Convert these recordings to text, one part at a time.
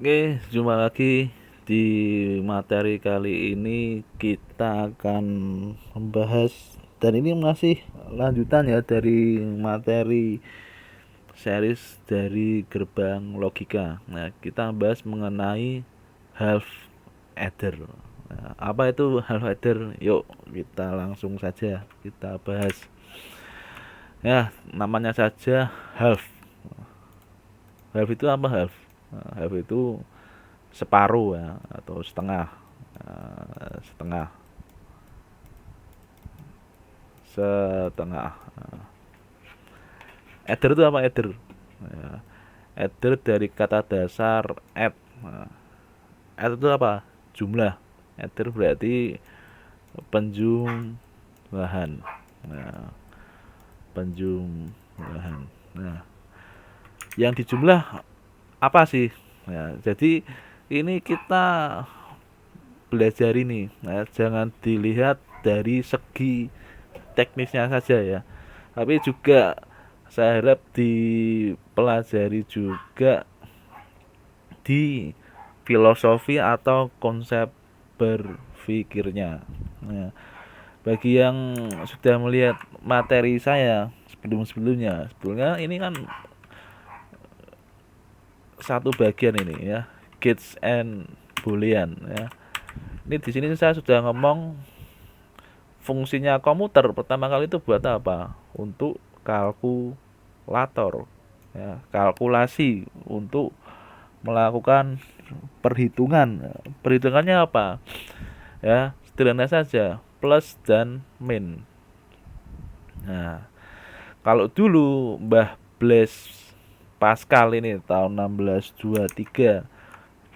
Oke, jumpa lagi di materi kali ini kita akan membahas dan ini masih lanjutan ya dari materi series dari gerbang logika. Nah, kita bahas mengenai half adder. Nah, apa itu half adder? Yuk, kita langsung saja kita bahas. Ya, namanya saja half. Half itu apa half? Nah, half itu separuh ya atau setengah. Setengah setengah Ether itu apa ether? Ya, ether dari kata dasar add. Nah, add itu apa? Jumlah. Ether berarti penjumlahan. Nah, penjumlahan. Nah, yang dijumlah apa sih? Ya, jadi ini kita belajar ini. Nah, jangan dilihat dari segi teknisnya saja ya, tapi juga saya harap dipelajari juga di filosofi atau konsep berpikirnya. Nah, bagi yang sudah melihat materi saya sebelumnya ini kan satu bagian ini ya, Gates and Boolean ya. Ini di sini saya sudah ngomong fungsinya komputer pertama kali itu buat apa? Untuk kalkulator, ya, kalkulasi untuk melakukan perhitungan. Perhitungannya apa? Ya, sederhana saja, plus dan min. Nah, kalau dulu Mbah Blaise Pascal ini tahun 1623,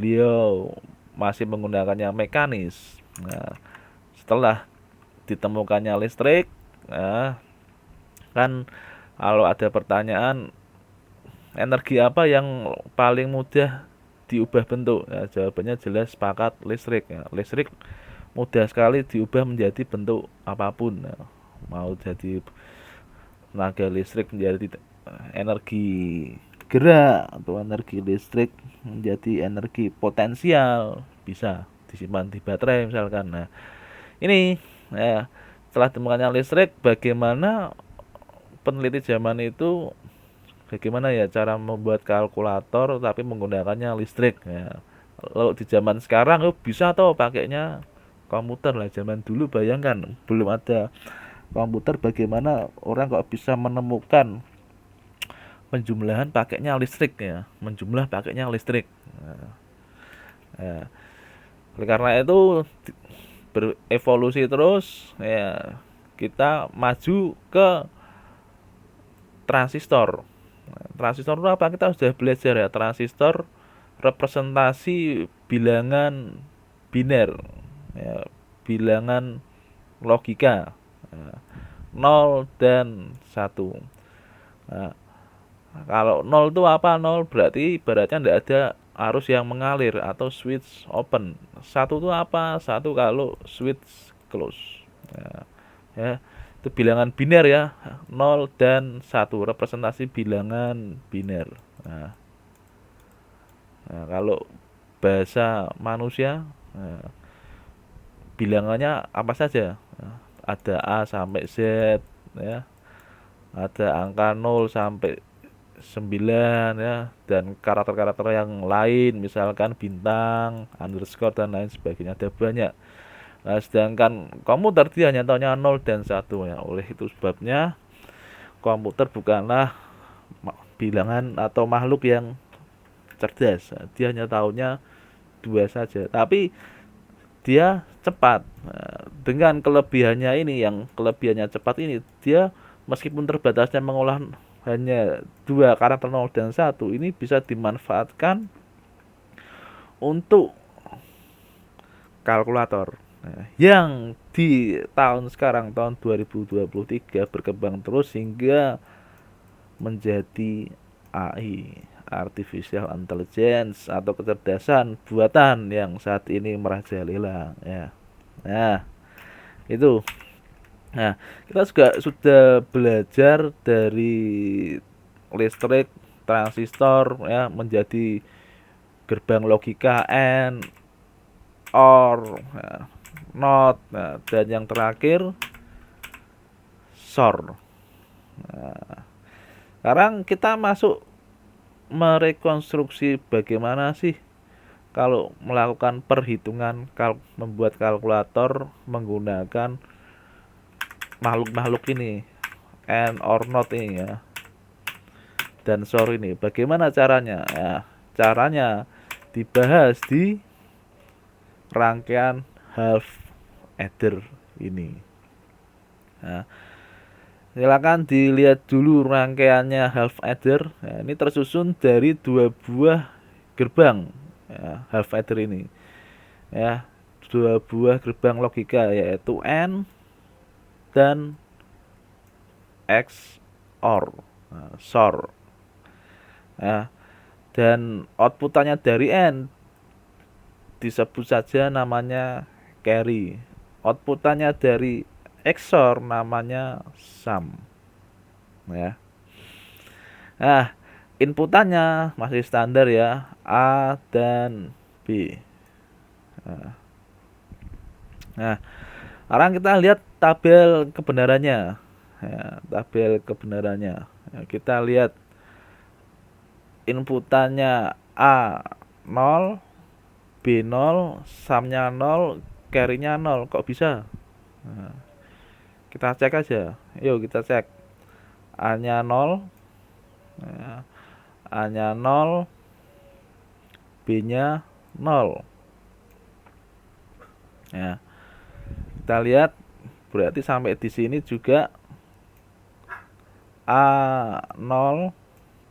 beliau masih menggunakannya mekanis. Nah, setelah ditemukannya listrik, nah, kan kalau ada pertanyaan energi apa yang paling mudah diubah bentuk, ya, jawabannya jelas sepakat listrik ya. Listrik mudah sekali diubah menjadi bentuk apapun ya. Mau jadi tenaga listrik menjadi energi gerak atau energi listrik menjadi energi potensial, bisa disimpan di baterai misalkan. Nah, ini ya, setelah ditemukannya listrik, bagaimana peneliti zaman itu, bagaimana ya cara membuat kalkulator tapi menggunakannya listrik ya. Lalu di zaman sekarang bisa atau pakainya komputer lah. Zaman dulu bayangkan belum ada komputer, bagaimana orang kok bisa menemukan penjumlahan pakainya listrik ya, menjumlah pakainya listrik. Nah, ya. Oleh karena itu berevolusi terus ya, kita maju ke transistor. Transistor itu apa? Kita sudah belajar ya, transistor representasi bilangan biner ya, bilangan logika ya, 0 dan 1. Nah, kalau 0 itu apa? 0 berarti ibaratnya tidak ada arus yang mengalir atau switch open. Satu itu apa? Satu kalau switch close. Ya, ya, itu bilangan biner ya, 0 dan 1 representasi bilangan biner. Nah, nah, kalau bahasa manusia, nah, bilangannya apa saja? Nah, ada A sampai Z ya, ada angka 0 sampai 9 ya, dan karakter-karakter yang lain misalkan bintang, underscore dan lain sebagainya, ada banyak. Nah, sedangkan komputer dia hanya tahunya 0 dan 1 ya. Oleh itu sebabnya komputer bukanlah bilangan atau makhluk yang cerdas. Dia hanya tahunya dua saja. Tapi dia cepat. Nah, dengan kelebihannya ini, yang kelebihannya cepat ini, dia meskipun terbatasnya mengolah hanya dua karakter 0 dan 1, ini bisa dimanfaatkan untuk kalkulator. Nah, yang di tahun sekarang tahun 2023 berkembang terus hingga menjadi AI, artificial intelligence atau kecerdasan buatan yang saat ini merajalela ya. Nah, itu. Nah, kita juga sudah belajar dari listrik, transistor ya, menjadi gerbang logika AND, OR, nah, NOT, nah, dan yang terakhir SOR. Nah, sekarang kita masuk merekonstruksi bagaimana sih kalau melakukan perhitungan, membuat kalkulator menggunakan makhluk-makhluk ini, AND, OR, NOT ini ya, dan SOR ini. Bagaimana caranya? Ya, caranya dibahas di rangkaian half adder ini. Nah, silakan dilihat dulu rangkaiannya half adder. Nah, ini tersusun dari 2 buah gerbang ya, half adder ini. Ya, 2 buah gerbang logika yaitu AND dan XOR, nah, SOR. Nah, dan outputannya dari AND disebut saja namanya carry. Outputannya dari XOR namanya sum. Ya. Nah, inputannya masih standar ya, A dan B. Nah, sekarang kita lihat tabel kebenarannya. Ya, tabel kebenarannya. Ya, kita lihat inputannya A 0, B 0, sumnya 0, carry-nya 0. Kok bisa? Nah, kita cek aja. Yuk kita cek. A-nya 0, ya, A-nya 0, B-nya 0. Ya. Kita lihat berarti sampai di sini juga A0,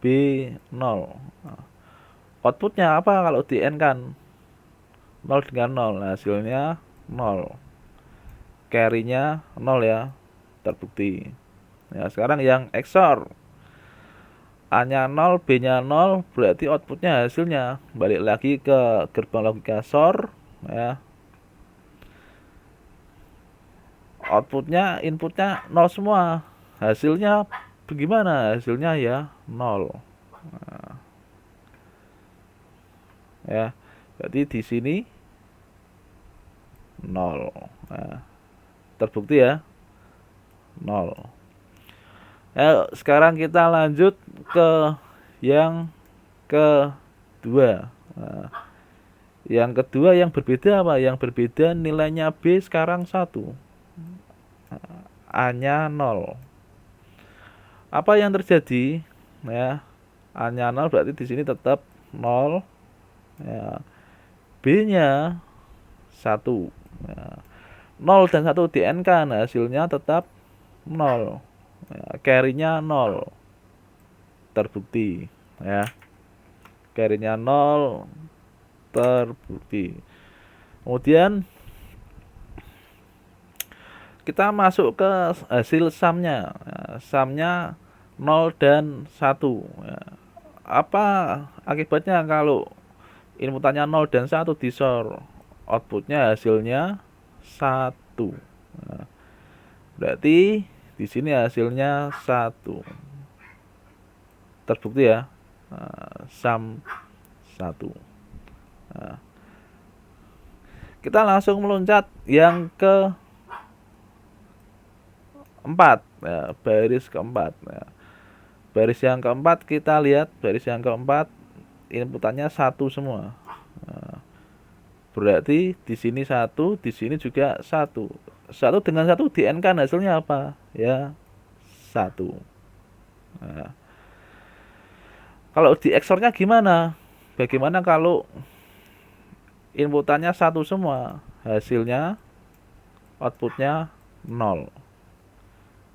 B0. Nah, outputnya apa kalau di N kan? 0 dengan 0. Nah, hasilnya 0. Carry-nya 0 ya. Terbukti. Ya, sekarang yang XOR. A-nya 0, B-nya 0, berarti outputnya hasilnya. Balik lagi ke gerbang logika SOR. Ya. Outputnya, inputnya 0 semua. Hasilnya bagaimana? Hasilnya ya 0. Nah, ya, berarti di sini 0. Nah, terbukti ya 0. Sekarang kita lanjut ke yang kedua. Nah, yang kedua yang berbeda apa? Yang berbeda nilainya B sekarang 1. A-nya 0. Apa yang terjadi? Ya, A-nya 0 berarti di sini tetap 0. Ya, B-nya 1. Ya, 0 dan 1 di N kan hasilnya tetap 0. Ya, carry-nya 0. Terbukti ya. Carry-nya 0 terbukti. Kemudian kita masuk ke hasil sumnya. Nah, sumnya 0 dan 1. Ya. Apa akibatnya kalau inputannya 0 dan 1 di SOR? Outputnya hasilnya 1. Nah, berarti di sini hasilnya 1. Terbukti ya. Nah, sum 1. Nah, kita langsung meloncat yang ke 4 ya, baris keempat ya. Baris yang keempat kita lihat baris yang keempat inputannya 1 semua. Nah, berarti di sini 1, di sini juga 1. 1 dengan 1 di N kan hasilnya apa? Ya 1. Nah, kalau di XOR-nya gimana? Bagaimana kalau inputannya 1 semua? Hasilnya outputnya 0.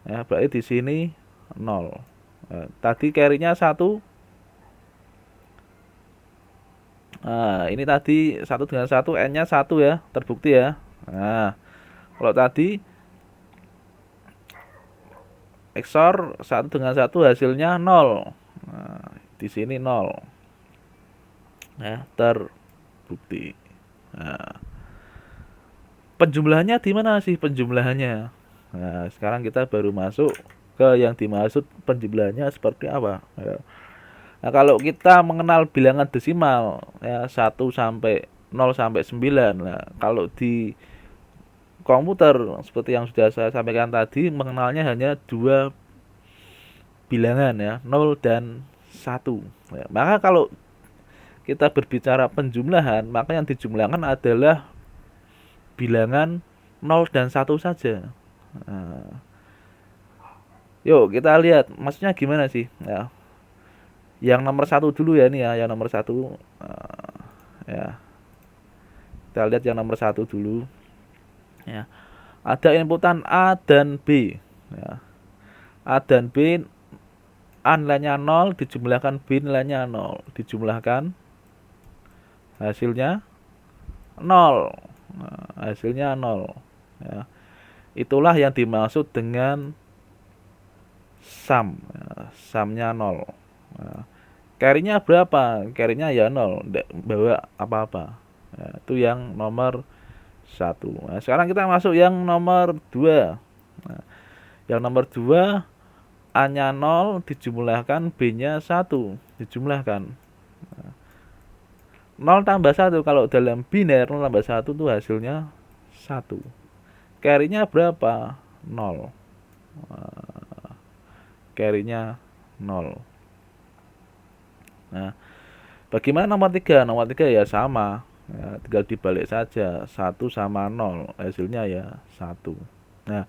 Ya, berarti di sini 0. Nah, tadi carry-nya 1. Nah, ini tadi 1 dengan 1, N-nya 1 ya, terbukti ya. Nah, kalau tadi XOR 1 dengan 1 hasilnya 0. Nah, di sini 0. Ya, terbukti. Nah, penjumlahannya di mana sih penjumlahannya? Nah, sekarang kita baru masuk ke yang dimaksud penjumlahannya seperti apa. Ya. Nah, kalau kita mengenal bilangan desimal ya 1 sampai 0 sampai 9. Nah, kalau di komputer seperti yang sudah saya sampaikan tadi mengenalnya hanya dua bilangan ya, 0 dan 1. Ya, maka kalau kita berbicara penjumlahan, maka yang dijumlahkan adalah bilangan 0 dan 1 saja. Nah, yuk kita lihat maksudnya gimana sih ya. Yang nomor satu dulu ya ini ya, yang nomor satu ya. Kita lihat yang nomor satu dulu ya. Ada inputan A dan B ya. A dan B, A nilainya 0 dijumlahkan B nilainya 0 dijumlahkan hasilnya 0. Nah, hasilnya 0 ya. Itulah yang dimaksud dengan sum ya, sumnya 0. Nah, carry-nya berapa? Carry-nya ya 0, tidak bawa apa-apa ya, itu yang nomor 1. Nah, sekarang kita masuk yang nomor 2. Nah, yang nomor 2, A-nya 0 dijumlahkan B-nya 1 dijumlahkan. Nah, 0 tambah 1 kalau dalam biner 0 tambah 1 itu hasilnya 1. Carry-nya berapa? 0. Nah, carry-nya 0. Nah, bagaimana nomor 3? Nomor 3 ya sama. Ya, tinggal dibalik saja 1 sama 0 hasilnya ya 1. Nah,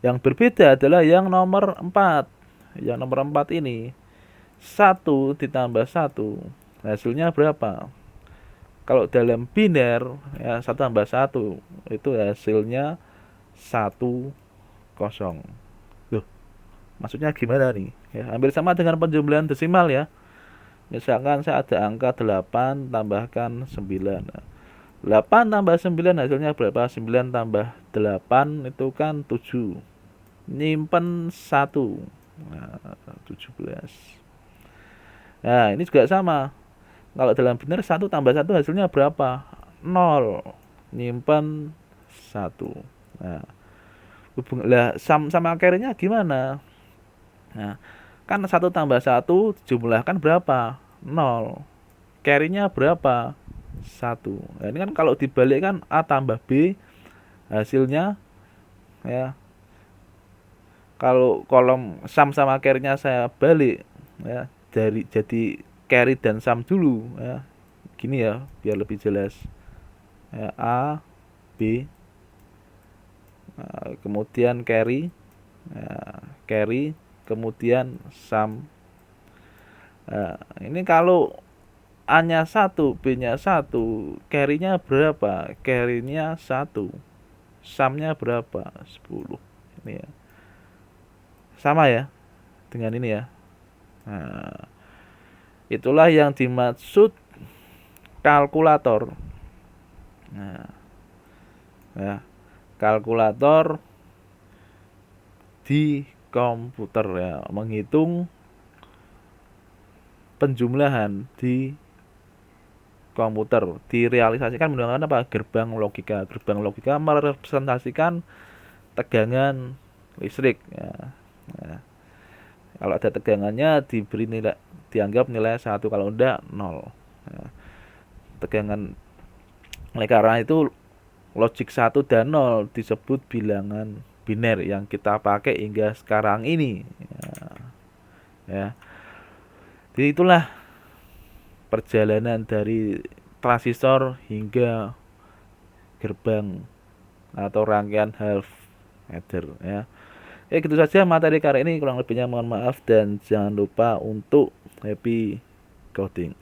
yang berbeda adalah yang nomor 4. Yang nomor 4 ini 1 ditambah 1 hasilnya berapa? Kalau dalam biner ya 1 tambah 1 itu hasilnya 1 kosong. Loh, maksudnya gimana nih? Ya, hampir sama dengan penjumlahan desimal ya. Misalkan saya ada angka 8 tambahkan 9. Nah, 8 tambah 9 hasilnya berapa? 9 tambah 8 itu kan 7. Nyimpen 1. Nah, 17. Nah, ini juga sama. Kalau dalam biner 1 tambah 1 hasilnya berapa? 0. Nyimpen 1. Nah, lah sama carry-nya gimana? Nah, kan 1 tambah 1 dijumlahkan berapa? 0. Carry-nya berapa? 1. Nah, ini kan kalau dibalik kan A tambah B hasilnya ya. Kalau kolom sum sama carry-nya saya balik ya, jadi carry dan sum dulu ya. Gini ya, biar lebih jelas. Ya, A, B, kemudian carry, ya, carry, kemudian sum. Nah, ini kalau A-nya 1, B-nya 1, carry-nya berapa? Carry-nya 1. Sum-nya berapa? 10. Ini ya. Sama ya dengan ini ya. Nah, itulah yang dimaksud kalkulator. Nah, ya, kalkulator di komputer ya, menghitung penjumlahan di komputer direalisasikan menggunakan apa? Gerbang logika. Gerbang logika merepresentasikan tegangan listrik ya. Nah, kalau ada tegangannya diberi nilai, dianggap nilai 1, kalau enggak 0 ya. Tegangan oleh karena itu logik 1 dan 0 disebut bilangan biner yang kita pakai hingga sekarang ini ya. Jadi itulah perjalanan dari transistor hingga gerbang atau rangkaian half adder ya. Gitu saja materi kali ini, kurang lebihnya mohon maaf dan jangan lupa untuk happy coding.